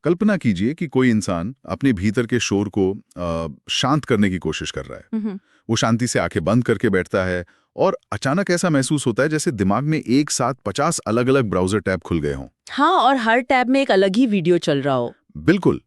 कल्पना कीजिए कि कोई इंसान अपने भीतर के शोर को शांत करने की कोशिश कर रहा है। वो शांति से आंखें बंद करके बैठता है और अचानक ऐसा महसूस होता है जैसे दिमाग में एक साथ 50 अलग-अलग ब्राउजर टैब खुल गए हों। हाँ, और हर टैब में एक अलग ही वीडियो चल रहा हो। बिल्कुल।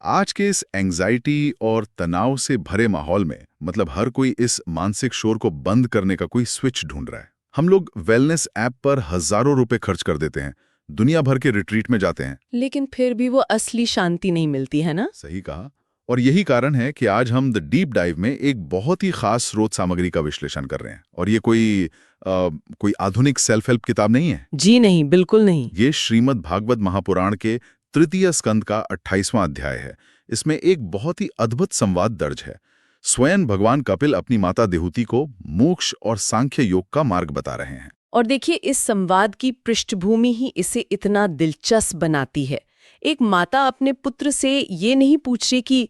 आज के इस एंग्जाइटी और तनाव से भरे माहौल में मतलब हर कोई इस मानसिक शोर को बंद करने का कोई स्विच ढूंढ रहा है। हम लोग वेलनेस ऐप पर हजारों रुपए खर्च कर देते हैं, दुनिया भर के रिट्रीट में जाते हैं, लेकिन फिर भी वो असली शांति नहीं मिलती है ना। सही कहा। और यही कारण है कि आज हम द डीप डाइव में एक बहुत ही खास स्रोत सामग्री का विश्लेषण कर रहे हैं। और ये कोई आधुनिक सेल्फ हेल्प किताब नहीं है। जी नहीं, बिल्कुल नहीं। ये श्रीमद् भागवत महापुराण के तृतीय स्कंद का 28वां अध्याय है। इसमें एक बहुत ही अद्भुत संवाद दर्ज है। स्वयं भगवान कपिल अपनी माता देहूति को मोक्ष और सांख्य योग का मार्ग बता रहे हैं। और देखिए, इस संवाद की पृष्ठभूमि ही इसे इतना दिलचस्प बनाती है। एक माता अपने पुत्र से ये नहीं पूछ रही कि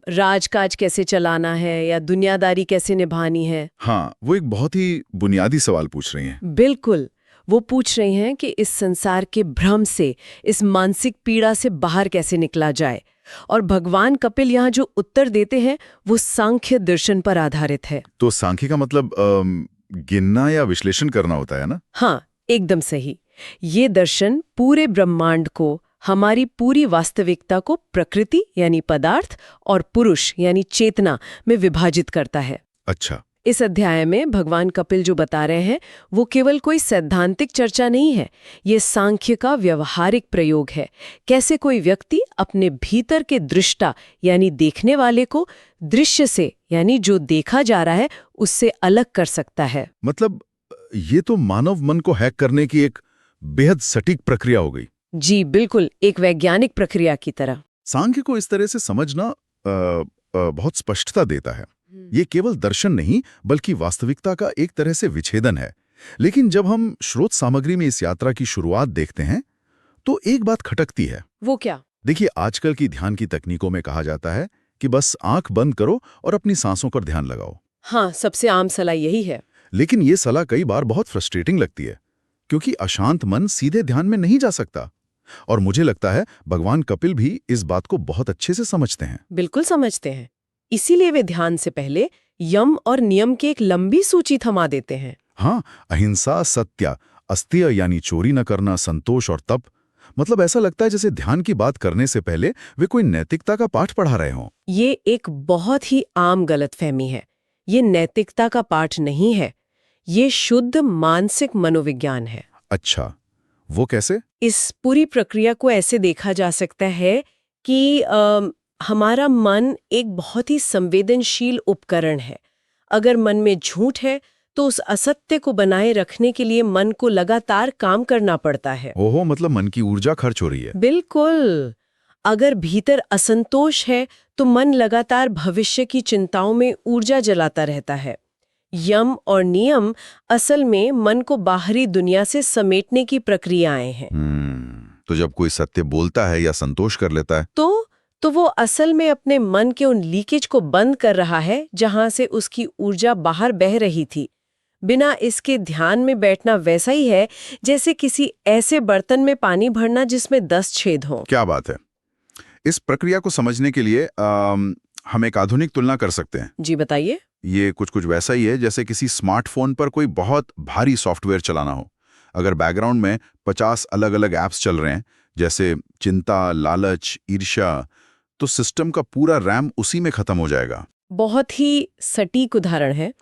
राजकाज कैसे चलाना है या दुनियादारी कैसे निभानी है। हाँ, वो एक बहुत ही बुनियादी सवाल पूछ रही हैं। बिल्कुल। वो पूछ रही हैं कि इस संसार के भ्रम से, इस मानसिक पीड़ा से बाहर कैसे निकला जाए। और भगवान कपिल यहाँ जो उत्तर देते हैं वो सांख्य दर्शन पर आधारित है। तो सांख्य का मतलब गिनना या विश्लेषण करना होता है ना? हाँ, एकदम सही। ये दर्शन पूरे ब्रह्मांड को, हमारी पूरी वास्तविकता को प्रकृति यानी पदार्थ और पुरुष यानी चेतना में विभाजित करता है। अच्छा। इस अध्याय में भगवान कपिल जो बता रहे हैं वो केवल कोई सैद्धांतिक चर्चा नहीं है। ये सांख्य का व्यवहारिक प्रयोग है। कैसे कोई व्यक्ति अपने भीतर के दृष्टा यानी देखने वाले को दृश्य से यानी जो देखा जा रहा है उससे अलग कर सकता है। मतलब ये तो मानव मन को हैक करने की एक बेहद सटीक प्रक्रिया हो गई। जी बिल्कुल, एक वैज्ञानिक प्रक्रिया की तरह। सांख्य को इस तरह से समझना बहुत स्पष्टता देता है। ये केवल दर्शन नहीं बल्कि वास्तविकता का एक तरह से विच्छेदन है। लेकिन जब हम स्रोत सामग्री में इस यात्रा की शुरुआत देखते हैं तो एक बात खटकती है। वो क्या? देखिए, आजकल की ध्यान की तकनीकों में कहा जाता है कि बस आंख बंद करो और अपनी सांसों पर ध्यान लगाओ। हाँ, सबसे आम सलाह यही है। लेकिन ये सलाह कई बार बहुत फ्रस्ट्रेटिंग लगती है क्योंकि अशांत मन सीधे ध्यान में नहीं जा सकता। और मुझे लगता है भगवान कपिल भी इस बात को बहुत अच्छे से समझते हैं। बिल्कुल समझते हैं। इसीलिए वे ध्यान से पहले यम और नियम की एक लंबी सूची थमा देते हैं। हाँ, अहिंसा, सत्य, अस्तेय यानी चोरी न करना, संतोष और तप। मतलब ऐसा लगता है जैसे ध्यान की बात करने से पहले वे कोई नैतिकता का पाठ पढ़ा रहे हों। ये एक बहुत ही आम गलतफहमी है। ये नैतिकता का पाठ नहीं है, ये शुद्ध मानसिक मनोविज्ञान है। अच्छा, वो कैसे? इस पूरी प्रक्रिया को ऐसे देखा जा सकता है कि हमारा मन एक बहुत ही संवेदनशील उपकरण है। अगर मन में झूठ है तो उस असत्य को बनाए रखने के लिए मन को लगातार काम करना पड़ता है। ओहो, मतलब मन की ऊर्जा खर्च हो रही है। बिल्कुल। अगर भीतर असंतोष है तो मन लगातार भविष्य की चिंताओं में ऊर्जा जलाता रहता है। यम और नियम असल में मन को बाहरी दुनिया से समेटने की प्रक्रियाएं हैं। तो जब कोई सत्य बोलता है या संतोष कर लेता है तो वो असल में अपने मन के उन लीकेज को बंद कर रहा है जहां से उसकी ऊर्जा बाहर बह रही थी। बिना इसके ध्यान में बैठना वैसा ही है जैसे किसी ऐसे बर्तन में पानी भरना जिसमें 10 छेद हों। क्या बात है। इस प्रक्रिया को समझने के लिए हम एक आधुनिक तुलना कर सकते हैं। जी बताइए। ये कुछ वैसा ही है जैसे किसी स्मार्टफोन पर कोई बहुत भारी सॉफ्टवेयर चलाना हो। अगर बैकग्राउंड में 50 अलग-अलग ऐप्स चल रहे हैं जैसे चिंता, लालच, ईर्ष्या, तो सिस्टम का पूरा रैम उसी में खत्म हो जाएगा। बहुत ही सटीक उदाहरण है।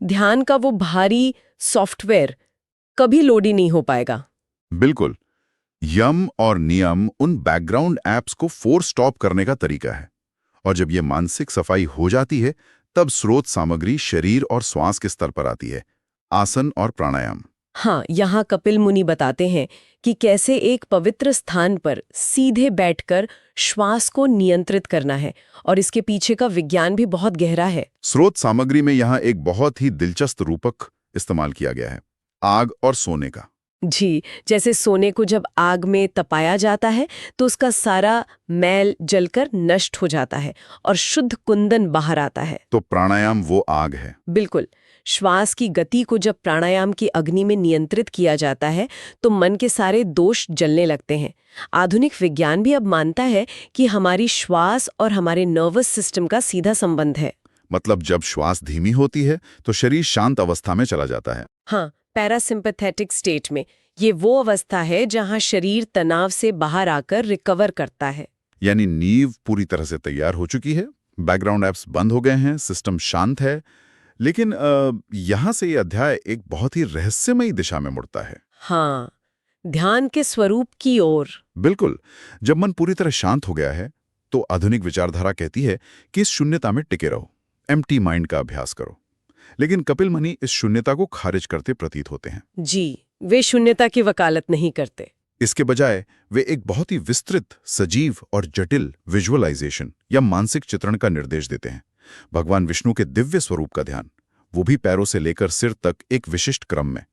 ध्यान का वो भारी सॉफ्टवेयर कभी लोड ही नहीं हो पाएगा। बिल्कुल। यम और नियम उन बैकग्राउंड ऐप्स को फोर्स स्टॉप करने का तरीका है। और जब ये मानसिक सफाई हो जाती है तब स्रोत सामग्री शरीर और श्वास के स्तर पर आती है, आसन और प्राणायाम। हाँ, यहाँ कपिल मुनि बताते हैं कि कैसे एक पवित्र स्थान पर सीधे बैठकर श्वास को नियंत्रित करना है और इसके पीछे का विज्ञान भी बहुत गहरा है। स्रोत सामग्री में यहाँ एक बहुत ही दिलचस्प रूपक इस्तेमाल किया गया है, आग और सोने का। जी, जैसे सोने को जब आग में तपाया जाता है तो उसका सारा मैल जलकर नष्ट हो जाता है और शुद्ध कुंदन बाहर आता है। तो प्राणायाम वो आग है। बिल्कुल। श्वास की गति को जब प्राणायाम की अग्नि में नियंत्रित किया जाता है तो मन के सारे दोष जलने लगते हैं। आधुनिक विज्ञान भी अब मानता है कि हमारी श्वास और हमारे नर्वस सिस्टम का सीधा संबंध है। मतलब जब श्वास धीमी होती है तो शरीर शांत अवस्था में चला जाता है। हाँ, पैरासिम्पैथेटिक स्टेट में। ये वो अवस्था है जहां शरीर तनाव से बाहर आकर रिकवर करता है। यानी नींव पूरी तरह से तैयार हो चुकी है, बैकग्राउंड ऐप्स बंद हो गए हैं, सिस्टम शांत है। लेकिन यहाँ से ये अध्याय एक बहुत ही रहस्यमयी दिशा में मुड़ता है। हाँ, ध्यान के स्वरूप की ओर। बिल्कुल। जब मन पूरी तरह शांत हो गया है तो आधुनिक विचारधारा कहती है कि इस शून्यता में टिके रहो, एम्प्टी माइंड का अभ्यास करो। लेकिन कपिल मुनि इस शून्यता को खारिज करते प्रतीत होते हैं। जी, वे शून्यता की वकालत नहीं करते। इसके बजाय वे एक बहुत ही विस्तृत, सजीव और जटिल विजुअलाइजेशन या मानसिक चित्रण का निर्देश देते हैं। भगवान विष्णु के दिव्य स्वरूप का ध्यान, वो भी पैरों से लेकर सिर तक एक विशिष्ट क्रम में।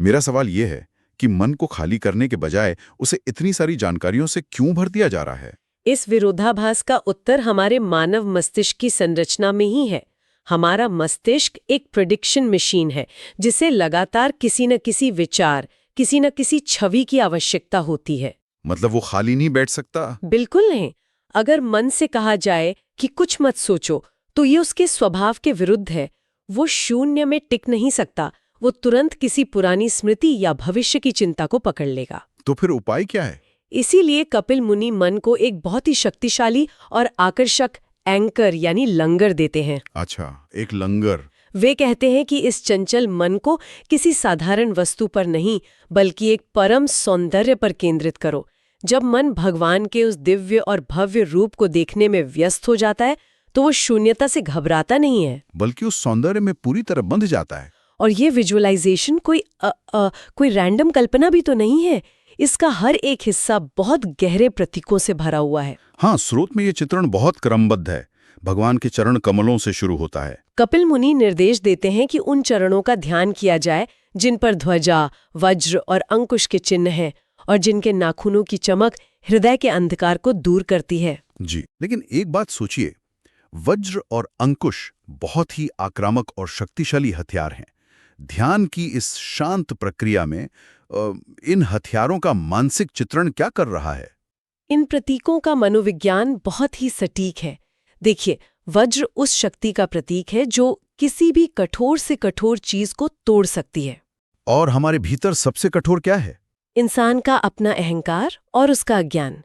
मेरा सवाल यह है कि मन को खाली करने के बजाय उसे इतनी सारी जानकारियों से क्यों भर दिया जा रहा है? इस विरोधाभास का उत्तर हमारे मानव मस्तिष्क की संरचना में ही है। हमारा मस्तिष्क एक प्रेडिक्शन मशीन है जिसे लगातार किसी न किसी विचार, किसी न किसी छवि की आवश्यकता होती है। मतलब वो खाली नहीं बैठ सकता? बिल्कुल नहीं। अगर मन से कहा जाए कि कुछ मत सोचो तो ये उसके स्वभाव के विरुद्ध है। वो शून्य में टिक नहीं सकता। वो तुरंत किसी पुरानी स्मृति या भविष्य की चिंता को पकड़ लेगा। तो फिर उपाय क्या है? इसीलिए कपिल मुनि मन को एक बहुत ही शक्तिशाली और आकर्षक एंकर यानी लंगर देते हैं। अच्छा, एक लंगर। वे कहते हैं कि इस चंचल मन को किसी साधारण वस्तु पर नहीं बल्कि एक परम सौंदर्य पर केंद्रित करो। जब मन भगवान के उस दिव्य और भव्य रूप को देखने में व्यस्त हो जाता है तो वो शून्यता से घबराता नहीं है, बल्कि उस सौंदर्य में पूरी तरह बंध जाता है। और ये विजुअलाइजेशन कोई रैंडम कल्पना भी तो नहीं है। इसका हर एक हिस्सा बहुत गहरे प्रतीकों से भरा हुआ है। हाँ, स्रोत में ये चित्रण बहुत क्रमबद्ध है। भगवान के चरण कमलों से शुरू होता है। कपिल मुनि निर्देश देते हैं कि उन चरणों का ध्यान किया जाए जिन पर ध्वजा, वज्र और अंकुश के चिन्ह हैं और जिनके नाखूनों की चमक हृदय के अंधकार को दूर करती है। जी, लेकिन एक बात सोचिए, वज्र और अंकुश बहुत ही आक्रामक और शक्तिशाली हथियार हैं। ध्यान की इस शांत प्रक्रिया में इन हथियारों का मानसिक चित्रण क्या कर रहा है? इन प्रतीकों का मनोविज्ञान बहुत ही सटीक है। देखिए, वज्र उस शक्ति का प्रतीक है जो किसी भी कठोर से कठोर चीज को तोड़ सकती है। और हमारे भीतर सबसे कठोर क्या है? इंसान का अपना अहंकार और उसका अज्ञान।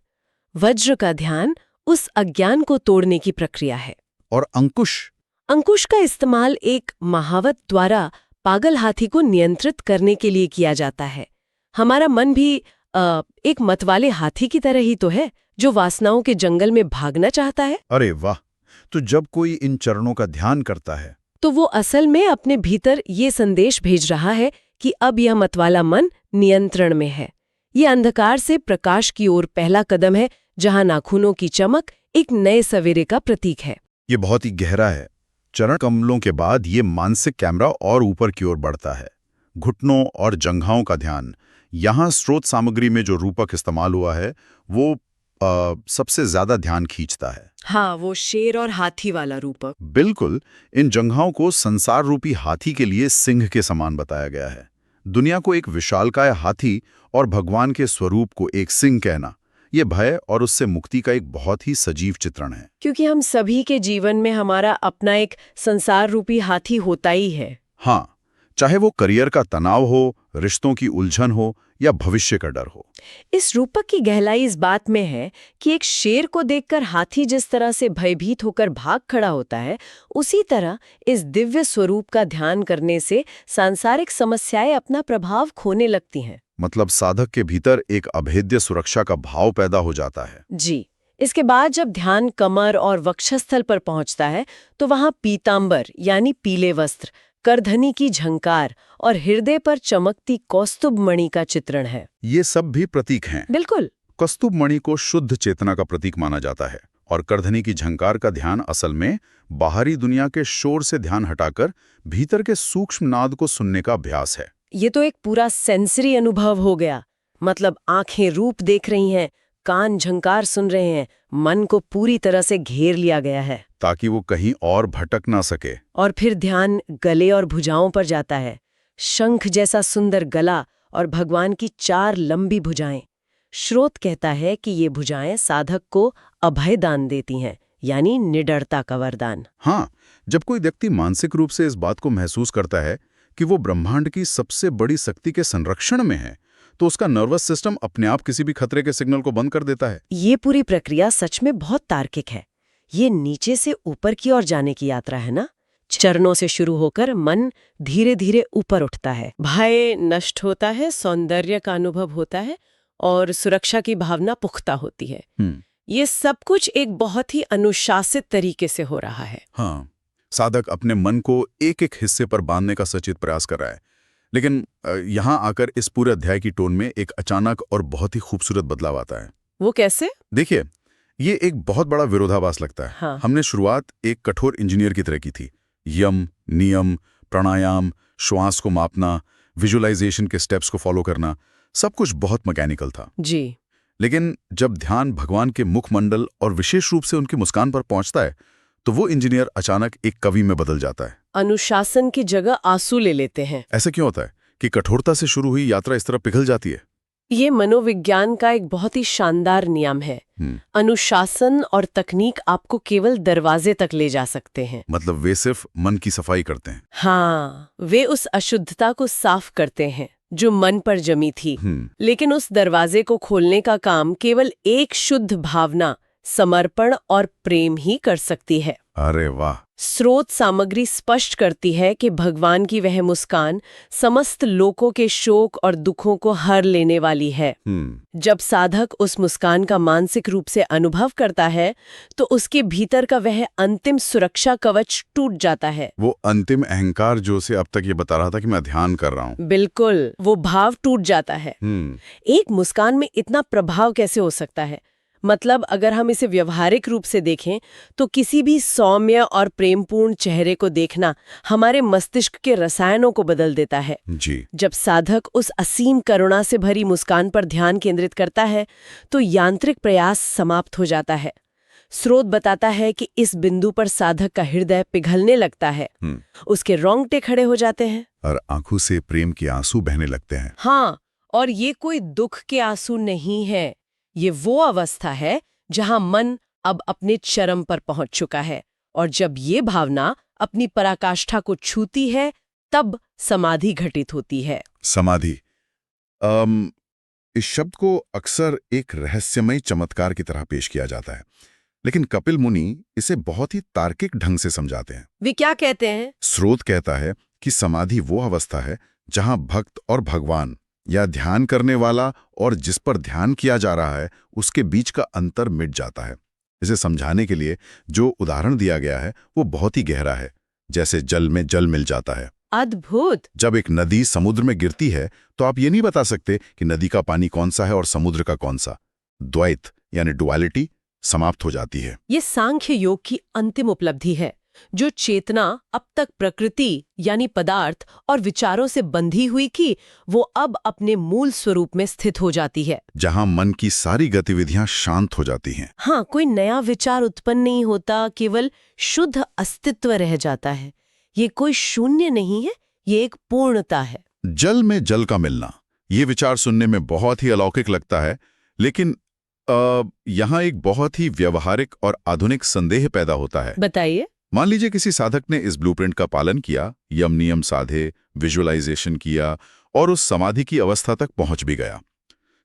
वज्र का ध्यान उस अज्ञान को तोड़ने की प्रक्रिया है। और अंकुश? अंकुश का इस्तेमाल एक महावत द्वारा पागल हाथी को नियंत्रित करने के लिए किया जाता है। हमारा मन भी एक मतवाले हाथी की तरह ही तो है जो वासनाओं के जंगल में भागना चाहता है। अरे वाह! तो जब कोई इन चरणों का ध्यान करता है तो वो असल में अपने भीतर ये संदेश भेज रहा है कि अब यह मतवाला मन नियंत्रण में है। ये अंधकार से प्रकाश की ओर पहला कदम है, जहां नाखूनों की चमक एक नए सवेरे का प्रतीक है। ये बहुत ही गहरा है। चरण कमलों के बाद ये मानसिक कैमरा और ऊपर की ओर बढ़ता है। घुटनों और जंघाओं का ध्यान। यहाँ स्रोत सामग्री में जो रूपक इस्तेमाल हुआ है वो सबसे ज्यादा ध्यान खींचता है। हाँ, वो शेर और हाथी वाला रूपक। बिल्कुल। इन जंघाओं को संसार रूपी हाथी के लिए सिंह के समान बताया गया है। दुनिया को एक विशालकाय हाथी और भगवान के स्वरूप को एक सिंह कहना, ये भय और उससे मुक्ति का एक बहुत ही सजीव चित्रण है। क्योंकि हम सभी के जीवन में हमारा अपना एक संसार रूपी हाथी होता ही है। हाँ, चाहे वो करियर का तनाव हो, रिश्तों की उलझन हो या भविष्य का डर हो। इस रूपक की गहराई इस बात में है कि एक शेर को देखकर हाथी जिस तरह से भयभीत होकर भाग खड़ा होता है, उसी तरह इस दिव्य स्वरूप का ध्यान करने से सांसारिक समस्याएं अपना प्रभाव खोने लगती हैं। मतलब साधक के भीतर एक अभेद्य सुरक्षा का भाव पैदा हो जाता है। जी। इसके बाद जब ध्यान कमर और वक्षस्थल पर पहुंचता है तो वहां पीतांबर यानी पीले वस्त्र, करधनी की झंकार और हृदय पर चमकती कौस्तुभ मणि का चित्रण है। ये सब भी प्रतीक हैं। बिल्कुल। कौस्तुभ मणि को शुद्ध चेतना का प्रतीक माना जाता है और करधनी की झंकार का ध्यान असल में बाहरी दुनिया के शोर से ध्यान हटाकर भीतर के सूक्ष्म नाद को सुनने का अभ्यास है। ये तो एक पूरा सेंसरी अनुभव हो गया। मतलब आंखें रूप देख रही हैं, कान झंकार सुन रहे हैं, मन को पूरी तरह से घेर लिया गया है। ताकि वो कहीं और भटक ना सके। और फिर ध्यान गले और भुजाओं पर जाता है। शंख जैसा सुंदर गला और भगवान की 4 लंबी भुजाएं। श्रोत कहता है कि ये भुजाएं साधक को अभय दान देती हैं, यानी निडरता का वरदान। हाँ, जब कोई व्यक्ति मानसिक रूप से इस बात को महसूस करता है कि वो ब्रह्मांड की सबसे बड़ी शक्ति के संरक्षण में है, तो उसका नर्वस सिस्टम अपने आप किसी भी खतरे के सिग्नल को बंद कर देता है। ये पूरी प्रक्रिया सच में बहुत तार्किक है। ये नीचे से ऊपर की ओर जाने की यात्रा है ना। चरणों से शुरू होकर मन धीरे धीरे ऊपर उठता है। भय नष्ट होता है, सौंदर्य का अनुभव होता है और सुरक्षा की भावना पुख्ता होती है। ये सब कुछ एक बहुत ही अनुशासित तरीके से हो रहा है। हाँ, साधक अपने मन को एक एक हिस्से पर बांधने का सचेत प्रयास कर रहा है। लेकिन यहाँ आकर इस पूरे अध्याय की टोन में एक अचानक और बहुत ही खूबसूरत बदलाव आता है। वो कैसे? देखिए, ये एक बहुत बड़ा विरोधाभास लगता है। हाँ। हमने शुरुआत एक कठोर इंजीनियर की तरह की थी। यम, नियम, प्राणायाम, श्वास को मापना, विजुअलाइजेशन के स्टेप्स को फॉलो करना, सब कुछ बहुत मैकेनिकल था जी। लेकिन जब ध्यान भगवान के मुखमंडल और विशेष रूप से उनकी मुस्कान पर पहुंचता है, तो वो इंजीनियर अचानक एक कवि में बदल जाता है। अनुशासन की जगह आंसू ले लेते हैं। ऐसा क्यों होता है कि कठोरता से शुरू हुई यात्रा इस तरह पिघल जाती है? ये मनोविज्ञान का एक बहुत ही शानदार नियम है। अनुशासन और तकनीक आपको केवल दरवाजे तक ले जा सकते हैं। मतलब वे सिर्फ मन की सफाई करते हैं। हाँ, वे उस अशुद्धता को साफ करते हैं जो मन पर जमी थी। लेकिन उस दरवाजे को खोलने का काम केवल एक शुद्ध भावना, समर्पण और प्रेम ही कर सकती है। अरे वाह! स्रोत सामग्री स्पष्ट करती है कि भगवान की वह मुस्कान समस्त लोकों के शोक और दुखों को हर लेने वाली है। जब साधक उस मुस्कान का मानसिक रूप से अनुभव करता है, तो उसके भीतर का वह अंतिम सुरक्षा कवच टूट जाता है। वो अंतिम अहंकार जो से अब तक ये बता रहा था कि मैं ध्यान कर रहा हूँ। बिल्कुल, वो भाव टूट जाता है। एक मुस्कान में इतना प्रभाव कैसे हो सकता है? मतलब अगर हम इसे व्यवहारिक रूप से देखें तो किसी भी सौम्य और प्रेमपूर्ण चेहरे को देखना हमारे मस्तिष्क के रसायनों को बदल देता है। जी। जब साधक उस असीम करुणा से भरी मुस्कान पर ध्यान केंद्रित करता है तो यांत्रिक प्रयास समाप्त हो जाता है। स्रोत बताता है कि इस बिंदु पर साधक का हृदय पिघलने लगता है। उसके रोंगटे खड़े हो जाते हैं और आंखों से प्रेम के आंसू बहने लगते हैं। हाँ, और ये कोई दुख के आंसू नहीं है। ये वो अवस्था है जहां मन अब अपने चरम पर पहुंच चुका है, और जब ये भावना अपनी पराकाष्ठा को छूती है तब समाधि घटित होती है। समाधि, इस शब्द को अक्सर एक रहस्यमय चमत्कार की तरह पेश किया जाता है, लेकिन कपिल मुनि इसे बहुत ही तार्किक ढंग से समझाते हैं। वे क्या कहते हैं? स्रोत कहता है कि समाधि वो अवस्था है जहां भक्त और भगवान या ध्यान करने वाला और जिस पर ध्यान किया जा रहा है उसके बीच का अंतर मिट जाता है। इसे समझाने के लिए जो उदाहरण दिया गया है वो बहुत ही गहरा है, जैसे जल में जल मिल जाता है। अद्भुत! जब एक नदी समुद्र में गिरती है तो आप ये नहीं बता सकते कि नदी का पानी कौन सा है और समुद्र का कौन सा। द्वैत यानी डुअलिटी समाप्त हो जाती है। ये सांख्य योग की अंतिम उपलब्धि है, जो चेतना अब तक प्रकृति यानी पदार्थ और विचारों से बंधी हुई थी, वो अब अपने मूल स्वरूप में स्थित हो जाती है, जहां मन की सारी गतिविधियां शांत हो जाती हैं। हाँ, कोई नया विचार उत्पन्न नहीं होता, केवल शुद्ध अस्तित्व रह जाता है। ये कोई शून्य नहीं है, ये एक पूर्णता है। जल में जल का मिलना, ये विचार सुनने में बहुत ही अलौकिक लगता है, लेकिन यहाँ एक बहुत ही व्यवहारिक और आधुनिक संदेह पैदा होता है। बताइए। मान लीजिए किसी साधक ने इस ब्लूप्रिंट का पालन किया, यम नियम साधे, विजुअलाइजेशन किया और उस समाधि की अवस्था तक पहुंच भी गया,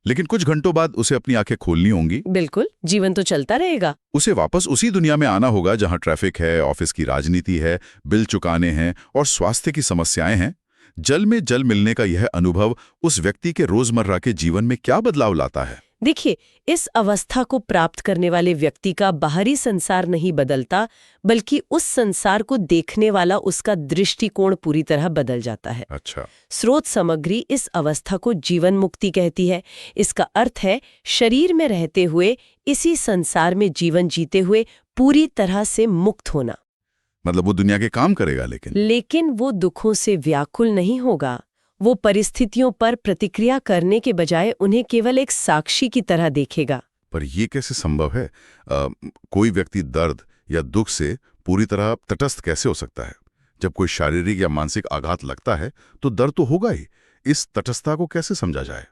लेकिन कुछ घंटों बाद उसे अपनी आंखें खोलनी होंगी। बिल्कुल, जीवन तो चलता रहेगा। उसे वापस उसी दुनिया में आना होगा जहां ट्रैफिक है, ऑफिस की राजनीति है, बिल चुकाने हैं और स्वास्थ्य की समस्याएं हैं। जल में जल मिलने का यह अनुभव उस व्यक्ति के रोजमर्रा के जीवन में क्या बदलाव लाता है? देखिए, इस अवस्था को प्राप्त करने वाले व्यक्ति का बाहरी संसार नहीं बदलता, बल्कि उस संसार को देखने वाला उसका दृष्टिकोण पूरी तरह बदल जाता है। अच्छा। स्रोत सामग्री इस अवस्था को जीवन मुक्ति कहती है। इसका अर्थ है शरीर में रहते हुए इसी संसार में जीवन जीते हुए पूरी तरह से मुक्त होना। मतलब वो दुनिया के काम करेगा, लेकिन वो दुखों से व्याकुल नहीं होगा। वो परिस्थितियों पर प्रतिक्रिया करने के बजाय उन्हें केवल एक साक्षी की तरह देखेगा। पर ये कैसे संभव है? कोई व्यक्ति दर्द या दुख से पूरी तरह तटस्थ कैसे हो सकता है? जब कोई शारीरिक या मानसिक आघात लगता है तो दर्द तो होगा ही। इस तटस्थता को कैसे समझा जाए?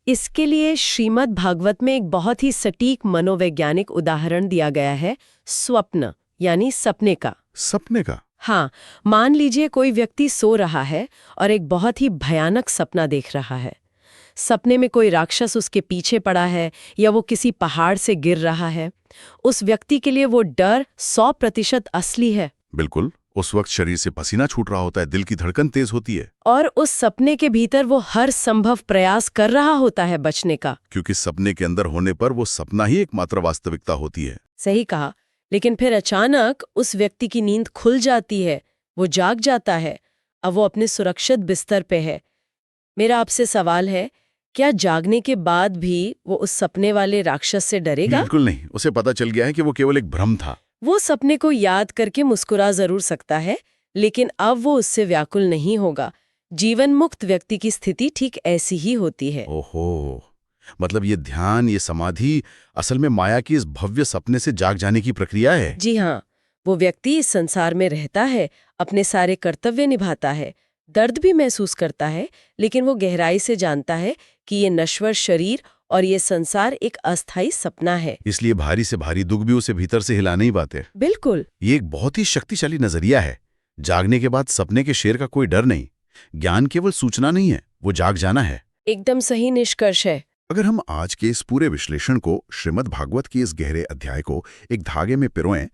इसके लिए श्रीमद् भागवत में एक बहुत ही सटीक मनोवैज्ञानिक उदाहरण दिया गया है, स्वप्न यानी सपने का। सपने का? हाँ, मान लीजिए कोई व्यक्ति सो रहा है और एक बहुत ही भयानक सपना देख रहा है। सपने में कोई राक्षस उसके पीछे पड़ा है या वो किसी पहाड़ से गिर रहा है। उस व्यक्ति के लिए वो डर 100% असली है। बिल्कुल। उस वक्त शरीर से पसीना छूट रहा होता है, दिल की धड़कन तेज होती है। और उस सपने के भीतर वो हर संभव प्रयास कर रहा होता है बचने का। क्योंकि सपने के अंदर होने पर वो सपना ही एकमात्र वास्तविकता होती है। सही कहा। लेकिन फिर अचानक उस व्यक्ति की नींद खुल जाती है, वो जाग जाता है। अब वो अपने सुरक्षित बिस्तर पे है। मेरा आपसे सवाल है, क्या जागने के बाद भी वो उस सपने वाले राक्षस से डरेगा? बिल्कुल नहीं। उसे पता चल गया है कि वो केवल एक भ्रम था। वो सपने को याद करके मुस्कुरा जरूर सकता है, लेकिन अब वो उससे व्याकुल नहीं होगा। जीवन मुक्त व्यक्ति की स्थिति ठीक ऐसी ही होती है। ओहो, मतलब ये ध्यान, ये समाधि असल में माया की इस भव्य सपने से जाग जाने की प्रक्रिया है। जी हाँ, वो व्यक्ति इस संसार में रहता है, अपने सारे कर्तव्य निभाता है, दर्द भी महसूस करता है, लेकिन वो गहराई से जानता है कि ये नश्वर शरीर और ये संसार एक अस्थायी सपना है। इसलिए भारी से भारी दुख भी उसे भीतर से हिला नहीं पाते। बिल्कुल। ये एक बहुत ही शक्तिशाली नजरिया है। जागने के बाद सपने के शेर का कोई डर नहीं। ज्ञान केवल सूचना नहीं है, वो जाग जाना है। एकदम सही निष्कर्ष है। अगर हम आज के इस पूरे विश्लेषण को, श्रीमद् भागवत की इस गहरे अध्याय को एक धागे में पिरोएं,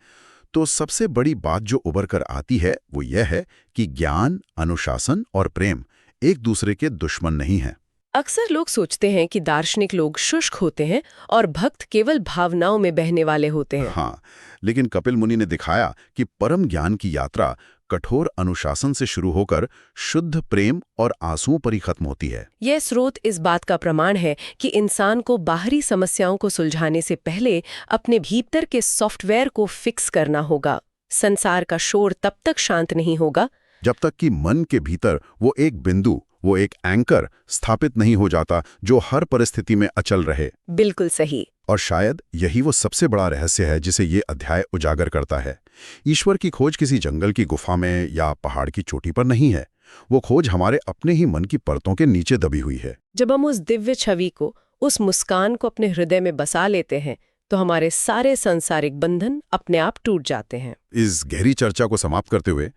तो सबसे बड़ी बात जो उभर कर आती है वो यह है कि ज्ञान, अनुशासन और प्रेम एक दूसरे के दुश्मन नहीं हैं। अक्सर लोग सोचते हैं कि दार्शनिक लोग शुष्क होते हैं और भक्त केवल भावनाओं में बहने वाले होते हैं। हाँ, लेकिन कपिल मुनि ने दिखाया कि परम ज्ञान की यात्रा कठोर अनुशासन से शुरू होकर शुद्ध प्रेम और आंसुओं पर ही खत्म होती है। यह स्रोत इस बात का प्रमाण है कि इंसान को बाहरी समस्याओं को सुलझाने से पहले अपने भीतर के सॉफ्टवेयर को फिक्स करना होगा। संसार का शोर तब तक शांत नहीं होगा जब तक कि मन के भीतर वो एक बिंदु, वो एक एंकर स्थापित नहीं हो जाता जो हर परिस्थिति में अचल रहे। बिल्कुल सही। और शायद यही वो सबसे बड़ा रहस्य है जिसे ये अध्याय उजागर करता है। ईश्वर की खोज किसी जंगल की गुफा में या पहाड़ की चोटी पर नहीं है। वो खोज हमारे अपने ही मन की परतों के नीचे दबी हुई है। जब हम उस दिव्य छवि को, उस मुस्कान को अपने हृदय में बसा लेते हैं तो हमारे सारे सांसारिक बंधन अपने आप टूट जाते हैं। इस गहरी चर्चा को समाप्त करते हुए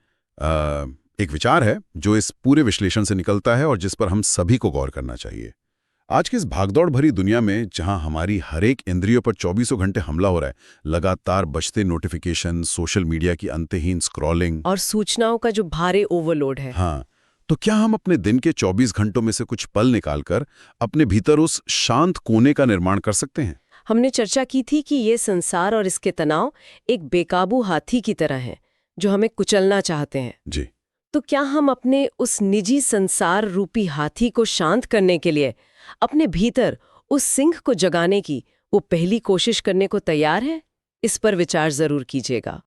एक विचार है जो इस पूरे विश्लेषण से निकलता है और जिस पर हम सभी को गौर करना चाहिए। आज की इस भागदौड़ भरी दुनिया में जहां हमारी हर एक इंद्रियों पर 24 घंटे हमला हो रहा है, लगातार बजते नोटिफिकेशन, सोशल मीडिया की अंतहीन स्क्रॉलिंग और सूचनाओं का जो भारी ओवरलोड है, हाँ, तो क्या हम अपने दिन के 24 घंटों में से कुछ पल निकालकर अपने भीतर उस शांत कोने का निर्माण कर सकते हैं? हमने चर्चा की थी कि ये संसार और इसके तनाव एक बेकाबू हाथी की तरह है जो हमें कुचलना चाहते हैं। जी। तो क्या हम अपने उस निजी संसार रूपी हाथी को शांत करने के लिए अपने भीतर उस सिंह को जगाने की वो पहली कोशिश करने को तैयार हैं? इस पर विचार जरूर कीजिएगा।